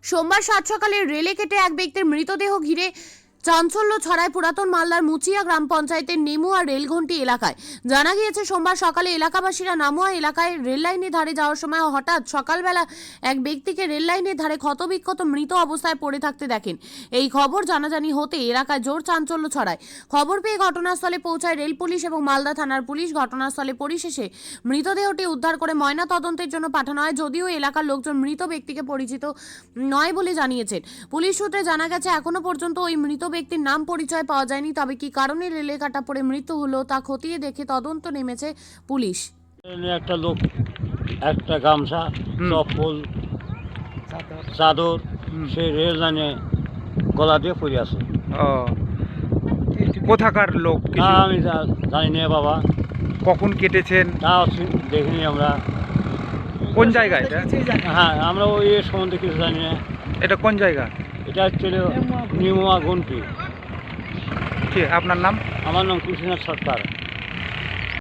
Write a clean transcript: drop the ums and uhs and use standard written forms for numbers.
সোমবার সাত সকালে রেলে কেটে এক ব্যক্তির মৃতদেহ ঘিরে চাঞ্চল্য ছড়ায় পুরাতন মালদার মুচিয়া গ্রাম পঞ্চায়েতের নেমুয়া রেলঘন্টি এলাকায়। জানা গিয়েছে সোমবার সকালে এলাকাবাসীরা নামুয়া এলাকায় রেল লাইনের ধারে যাওয়ার সময় হঠাৎ সকালবেলা এক ব্যক্তিকে রেল লাইনের ধারে ক্ষতবিক্ষত মৃত অবস্থায় পড়ে থাকতে দেখেন। এই খবর জানাজানি হতে এলাকায় জোর চাঞ্চল্য ছড়ায়। খবর পেয়ে ঘটনাস্থলে পৌঁছায় রেল পুলিশ এবং মালদা থানার পুলিশ। ঘটনাস্থলে পরিশেষে মৃতদেহটি উদ্ধার করে ময়না তদন্তের জন্য পাঠানো হয়, যদিও এলাকার লোকজন মৃত ব্যক্তিকে পরিচিত নয় বলে জানিয়েছেন। পুলিশ সূত্রে জানা গেছে এখনো পর্যন্ত ওই মৃত ব্যক্তির নাম পরিচয় পাওয়া যায়নি। তবে কি কারণে রেলে কাটা পড়ে মৃত্যু হলো তা খতিয়ে দেখে তদন্ত নেমেছে পুলিশ। একটা লোক একটা গামছা চপ্পল চাদর সে রেল লাইনে গলা দিয়ে পড়ে আছে। ও, কোথাকার লোক তা আমি জানি না বাবা, কখন কেটেছেন তা দেখিনি আমরা। কোন জায়গা এটা? হ্যাঁ, আমরা ওই সম্বন্ধে কিছু জানি না। এটা কোন জায়গা? এটা হচ্ছে নিমুয়া ঘন্টি। কি আপনার নাম? আমার নাম কৃষ্ণনাথ সরকার।